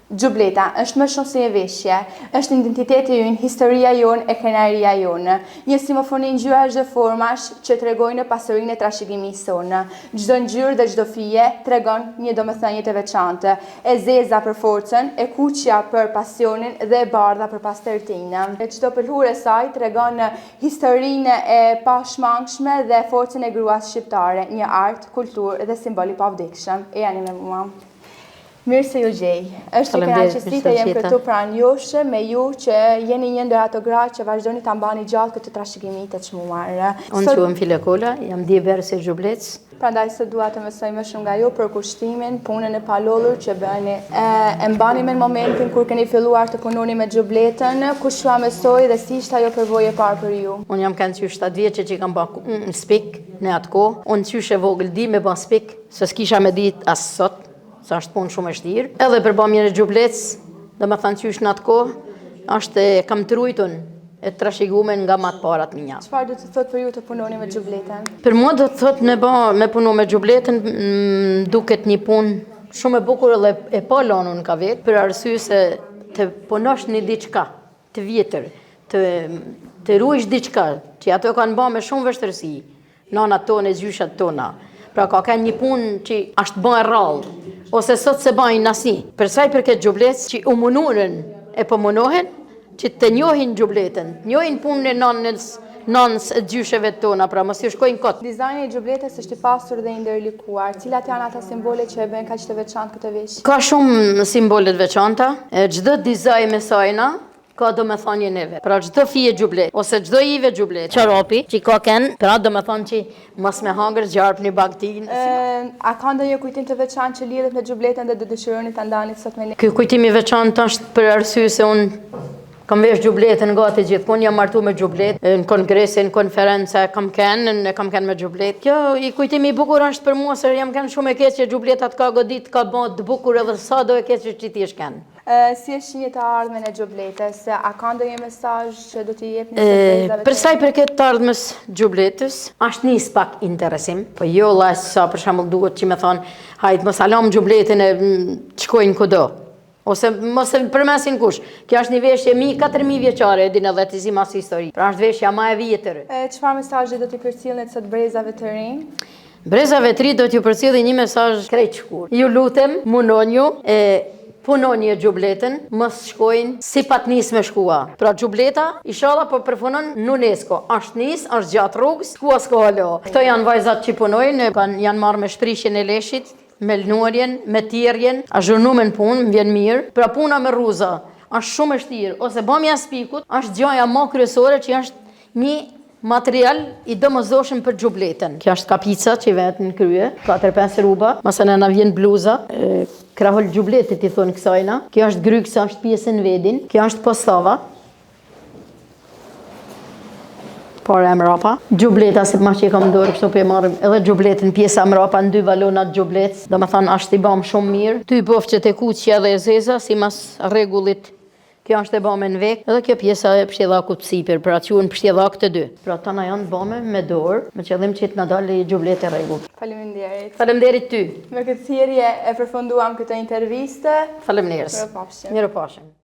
Gjubleta është më shumë se një veshje, është identiteti ynë, historia jonë e krenaria jonë. Një simfoni ngjyrash dhe formash që tregojnë pasurinë e trashëgimisë sonë. Çdo ngjyrë dhe çdo fije tregon një domethënie të veçantë, e zeza për forcën, e kuqja për pasionin dhe e bardha për pastërtinë. Çdo pëlhurë e saj tregon historinë e pashmangshme dhe forcën e gruas shqiptare, një art, kulturë dhe simbol i pavdekshëm. E jani me mua. Mirë se ju gjej. Është një kënaqësi të jem këtu pranë jush me ju që jeni një ndër ato gra që vazhdoni ta mbani gjallë këtë trashëgimi të çmuar. Unë quhem Filekola, jam djeber se Zhublec. Prandaj sot dua të mësoj më shumë nga ju për kushtimin, punën e palollur që bëni. E mbani me momentin kur keni filluar të punoni me xhubletën, kush ju mësoi dhe si ishte ajo përvojë e parë për ju? Unë jam kanë qysh 7 vjeçë që kam bërë spik në atë kohë. Unë qysh e vogël di me bën spik, se s'kisha me ditë as sot. Sa është punë shumë e shtirë. Edhe për bëmjen e xhublec, dhe me thanë qysh në atë kohë, është kam trujtun e trashëguar nga më të parat minja. Çfarë do të thotë për ju të punoni me xhubletën? Për mua do të thotë me punu me xhubletën, duket një punë shumë e bukur dhe e pa lanun ka vetë, për arsye se të punosh një diçka të vjetër, të ruajsh diçka, që ato kanë bërë me shumë vështirësi, nanat tona, gjyshat tona. Pra ka një punë që është bën rrallë, ose sot se bajnë asnjë. Për sa i përket xhublec që u munurën e po munohen, që të njohin xhubletën, njohin punën e nanës e gjysheve tona, pra mos ju shkojnë kot. Dizajni i xhubletës është i pasur dhe i ndërlikuar. Cilat janë ata simbole që e bëjnë kaq të veçantë këtë veshje? Ka shumë simbole të veçanta, çdo dizajn me sajna ka do me thonje neve. Pra çdo fije xhublet, ose çdo ive xhublet, çoropi, që ka ken, pra do me thonë që mos me hangër gjarp një bagtin. A ka ndonjë kujtim të veçantë që lidhet me xhubletën dhe do dëshironi ta ndani sot me ne? Ky kujtim i veçantë është për arsye se unë kam vesh xhubletën gati gjithmonë, jam martu me xhublet, në kongrese, në konferenca, kam kenë me xhublet. Kjo i kujtimi i bukur është për mua se jam kenë shumë e keq që xhubletat ka godit, ka bë të bukur edhe sa do e keq që ti është kenë. Si është shinjë të ardhmen e xhubletës? A ka ndonjë mesazh që do t'i jepni surprizave? Për sa i përket të ardhmës xhubletës, është nis pak interesim, po jo sa për shembull duhet që më thon, hajt mos alom xhubletën e shkojnë kudo. Ose mos e përmesin kush. Kjo është një veshje 4000 vjeçare, e din edhe ti si mas histori. Pra është veshja më e vjetër. Çfarë mesazhi do t'i përcjellni sot brezave të rinj? Brezave të rinj do t'ju përcjellni një mesazh krejt shkurt. Ju lutem, munonju punoni e xhubletën, mos shkojnë si pat nis me shkua. Pra xhubleta, inshallah po përfunon në UNESCO. Është nis, është gjatë rrugës, skua s'ka alo. Këto janë vajzat që punojnë, janë marrë me shprishjen e leshit, me lënurjen, me tjerjen, a zhurnumen punë, më vjen mirë. Pra puna me rruza, është shumë e shtirë, ose bëmja spikut, është gjaja më kryesore që është një material i domosdoshëm për xhubletën. Kjo është kapica që vetë në krye, 4-5 rruba, mëse na vjen bluza, krahol xhubletit i thonë kësajna. Kjo është gryksa, është pjesën vedin, kjo është postava. Por e mrapa. Xhubleta se ma që i kam dorë, kështu për e marrim edhe xhubletën pjesa mrapa në 2 valonat xhublec. Do me thonë është i bam shumë mirë. Ty bofqet e kuqja dhe e zeza, si mas rregullit. Kjo është e bame në vek, edhe kjo pjesa e pështjellakut sipër, pra quhen pështjellak të dy. Pra tana janë bame me dorë, me qëllim që të na dalë xhubletë e rregullt. Faleminderit. Faleminderit ty. Me këtë thirrje e përfunduam këtë intervistë. Faleminderit. Mirupafshim.